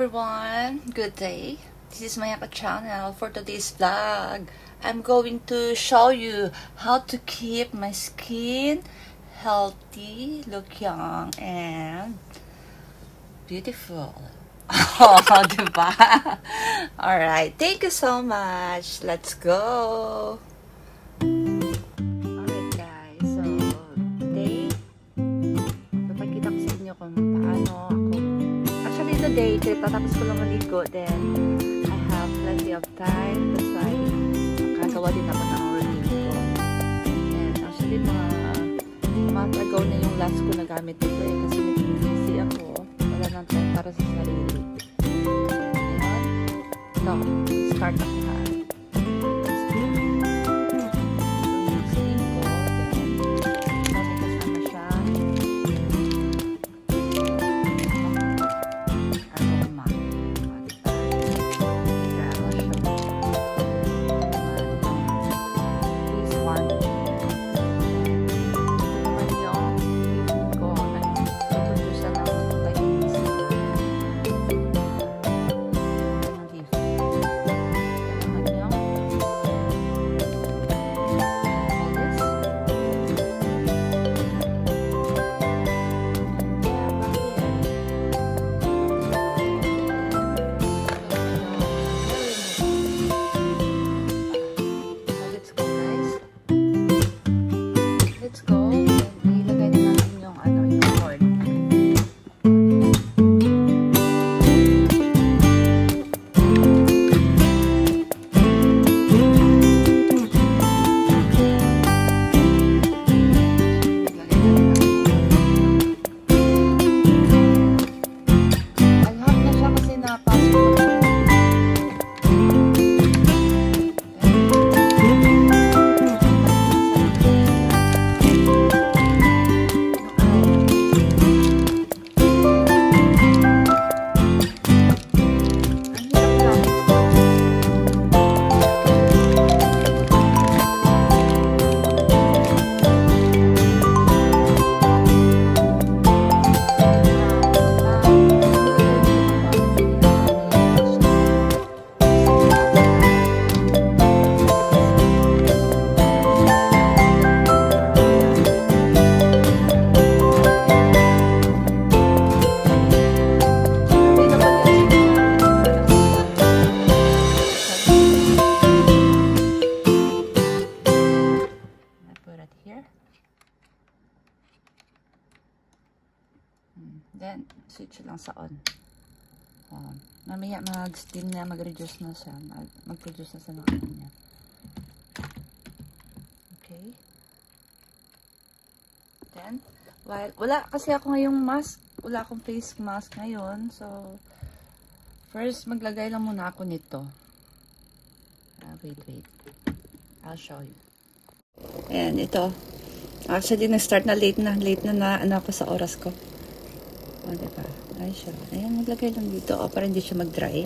everyone, good day. This is Mayaka channel. For today's vlog, I'm going to show you how to keep my skin healthy, look young, and beautiful. Oh, diba? Alright, thank you so much. Let's go. Alright guys, so today, papakita ko sa inyo kung paano ako. Actually today, tatapos ko lang maligo, then I have plenty of time. That's why nakagawa din ako ng routine ko. And actually mga month ago na yung last ko na gamit ito kasi naging busy ako. Wala nang time para sa sarili. Ayan. So, start ako ha. Then, switch lang sa on. Mamaya mag-steam na, mag-reduce na siya. Mag-produce na siya ng ano niya. Okay. Then, wala kasi ako ngayong mask. Wala akong face mask ngayon. So, first, maglagay lang muna ako nito. Wait. I'll show you. Ayan, ito. Actually, nag-start na late na ano ako sa oras ko. O, diba? Ay, siya. Ayan, maglagay lang dito. O, para hindi siya mag-dry.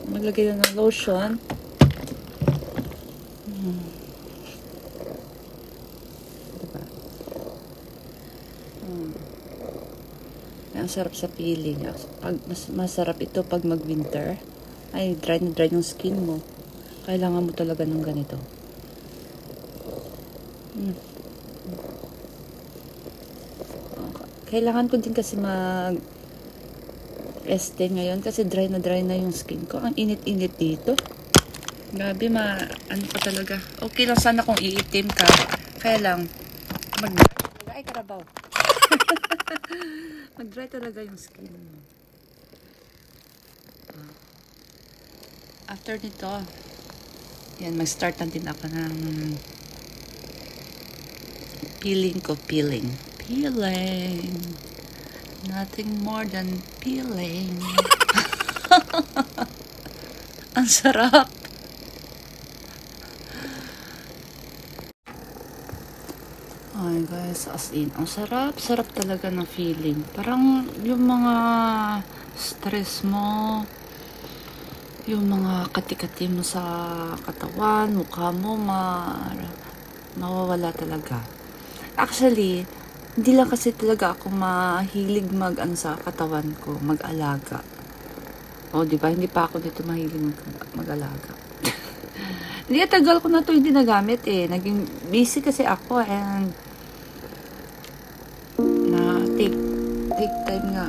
Maglagay lang ng lotion. Diba? Ang sarap sa peeling. Masarap ito pag mag-winter. Ay, dry na dry yung skin mo. Kailangan mo talaga ng ganito. Kailangan ko din kasi mag-este ngayon kasi dry na yung skin ko. Ang init-init dito. Grabe, ano pa talaga. Okay lang sana kung iitim ka. Kaya lang, mag-dry karabaw. Mag-dry talaga yung skin mo. After nito, yan, mag-start na din ako ng peeling ko. Peeling. Nothing more than peeling. Ang sarap. Ay guys, as in, ang sarap. Sarap talaga ng feeling. Parang yung mga stress mo, yung mga kati-kati mo sa katawan, mukha mo, Nawawala talaga. Actually, hindi lang kasi talaga ako mahilig ano sa katawan ko, mag-alaga. O, di ba? Hindi pa ako dito mahilig mag-alaga. Hindi, tagal ko na to hindi nagamit eh. Naging busy kasi ako and na take time nga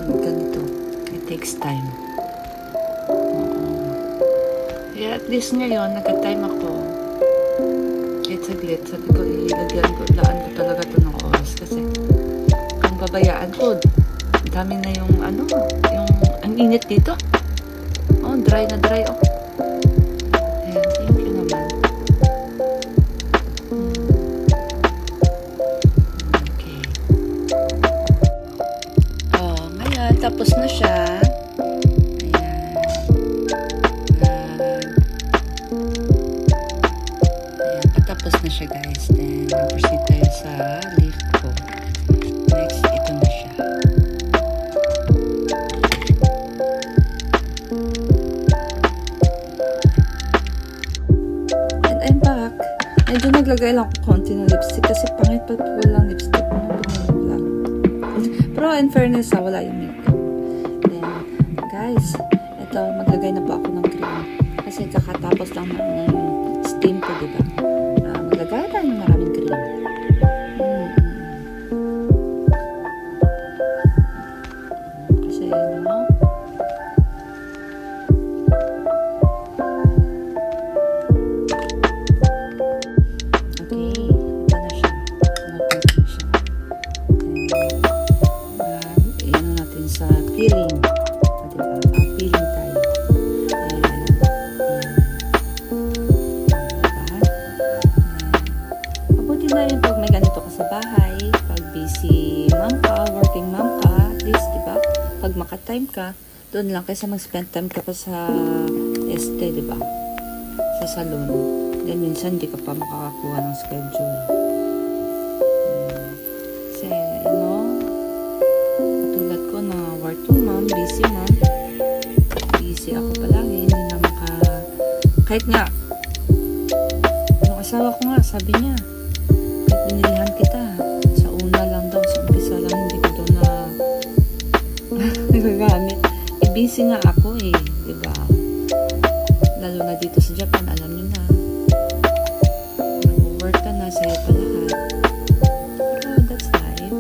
ganito. It takes time. Kaya at least ngayon, nagka-time ako. Saglit. Sabi ko, laan ko talaga ito ng oras. Kasi, ang babayaan ko, dami na yung, ang init dito. Oh, dry na dry, oh. Ayan, thank you naman. Okay. Oh, ngayon, tapos na siya. Tapos na siya guys. Then, proceed tayo sa leaf ko. Next, ito na siya. And I'm back. Medyo naglagay lang ako konti ng lipstick kasi pangit pa walang lipstick. Lang. Pero in fairness, wala yung makeup. Then, guys, ito, maglagay na po ako ng cream. Kasi kakatapos lang ng steam ko, diba? Maglagay tayo ng maraming cream. Kasi, okay, ito na siya. Iyan natin sa peeling. Diba? Peeling tayo. Na yun pag may ganito ka sa bahay, pag busy mom ka, working mom ka, at least, diba? Pag maka-time ka, doon lang kaysa mag-spend time ka pa sa diba? Sa salon. Then, minsan, di ka pa makakakuha ng schedule. Kasi, katulad ko na working mom, busy mom. Busy ako palagi, hindi na kahit nga, yung asawa ko nga, sabi niya, binilihan kita. Sa una lang daw, sa umpisa lang, hindi ko daw na nagagamit. Busy nga ako eh, diba? Lalo na dito sa Japan, alam niyo na. Mag-work ka na, sa'yo pa lahat. Pero that's life.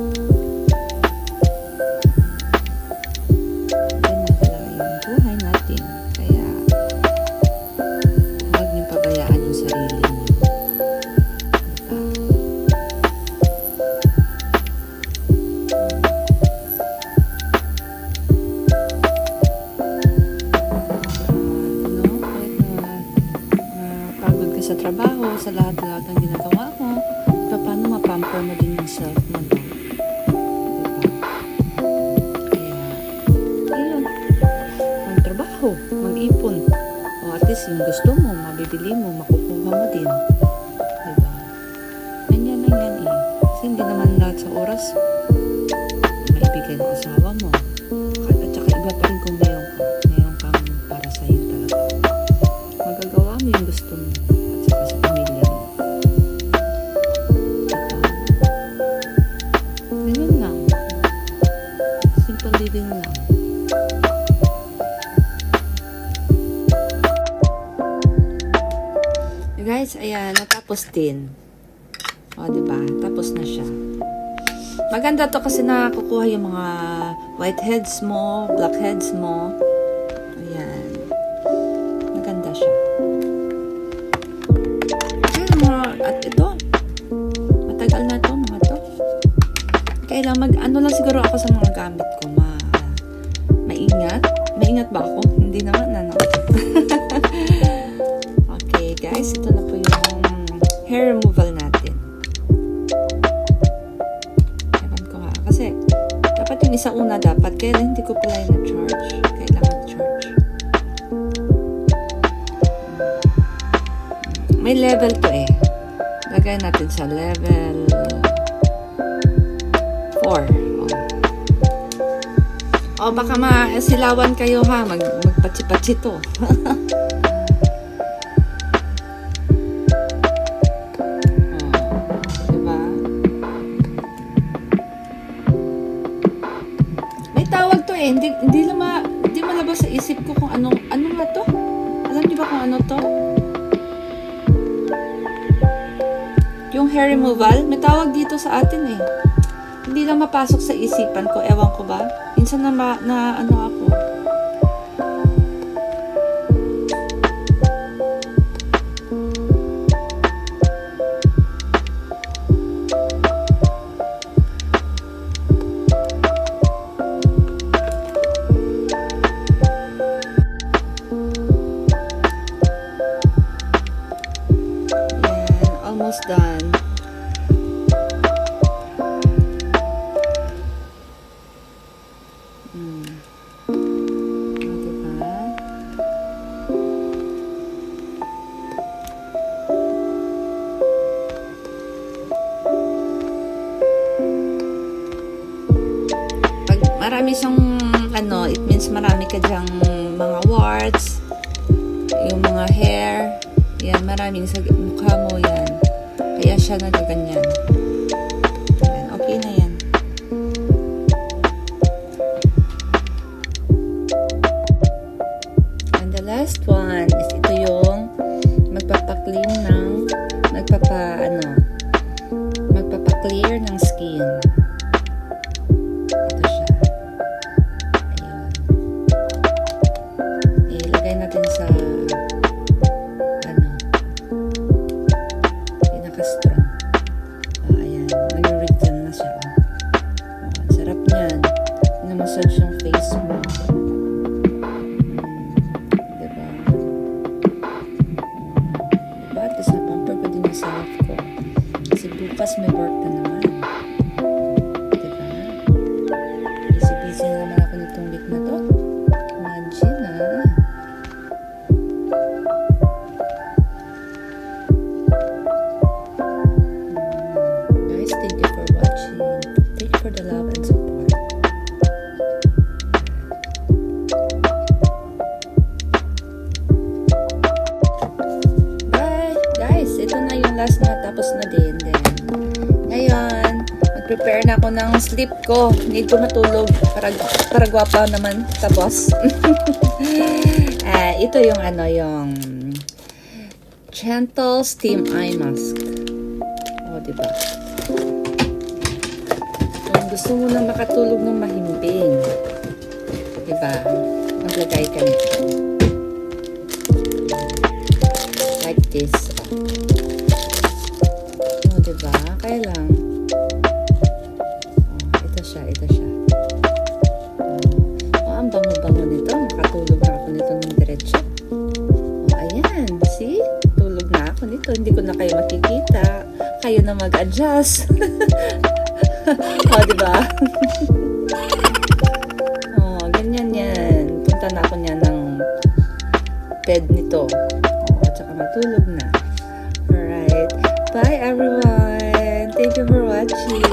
Ganyan pala yung buhay natin. Kaya, huwag niyong pabayaan yung sarili niyo. Sa trabaho, sa lahat-lahat ng ginagawa ko, paano mapamper mo din yung self mo, no? Kaya, yun, magtrabaho, mag-ipon, o at least yung gusto mo, mabibili mo, makukuha mo din, diba? Ganyan lang yan eh, kasi hindi naman lahat sa oras maibigay ng asawa mo, at saka iba pa rin kung meron kang para sa'yo talaga, magagawa mo yung gusto mo. Living lang. Guys, ayan, natapos din. O, diba? Tapos na siya. Maganda to kasi nakukuha yung mga whiteheads mo, blackheads mo. Ayan. Maganda siya. At ito, matagal na to, mga to. Kailangan ano lang siguro ako sa mga gamit ko, maingat ba ako? Hindi naman, ano. Okay, guys, ito na po yung hair removal natin. Ewan ko ha, kasi dapat yung isa una dapat, kaya hindi ko pala yung na-charge. Kailangan charge. May level to eh. Lagay natin sa level 4. O, baka masilawan kayo ha. Magpatsi-patsi to. O, ano to? Yung hair removal, may tawag dito sa atin eh. Hindi lang mapasok sa isipan ko, ewan ko ba? Minsan na ano ako. Almost done. Diba? Pag marami siyang ano, it means marami ka dyang mga warts, yung mga hair, yan, maraming sa mukha mo yan. Kaya siya nagaganyan. Yan, okay na yan. And the last one is ito yung magpapa-clean ng magpapa-clear ng skin. Ito siya. Ayun. Ilagay natin sa strong. Ayan. Nag-return na siya. Sarap niyan. Namassage yung face mo. Diba? Diba? At least napamper ko din yung self ko. Kasi bukas may work na naman. Diba? Busy-busy na naman ako nitong week na to. Imagine ah. For the love and support. Bye! Guys, ito na yung last na tapos na din. Ngayon, mag-prepare na ako ng sleep ko. Need ko matulog para gwapa naman sa boss. Ito yung ano, yung Gentle Steam Eye Mask. Diba? Gusto mo na makatulog ng mahimbing. Diba? Maglagay ka nito. Like this. Diba? Kaya lang. Ito siya. Ang bango-bango nito. Makatulog na ako nito ng diretso. Ayan. See? Tulog na ako nito. Hindi ko na kayo makikita. Kayo na mag-adjust. Diba? Ganyan yan. Punta na ako niya ng bed nito. At saka matulog na. Alright. Bye everyone. Thank you for watching.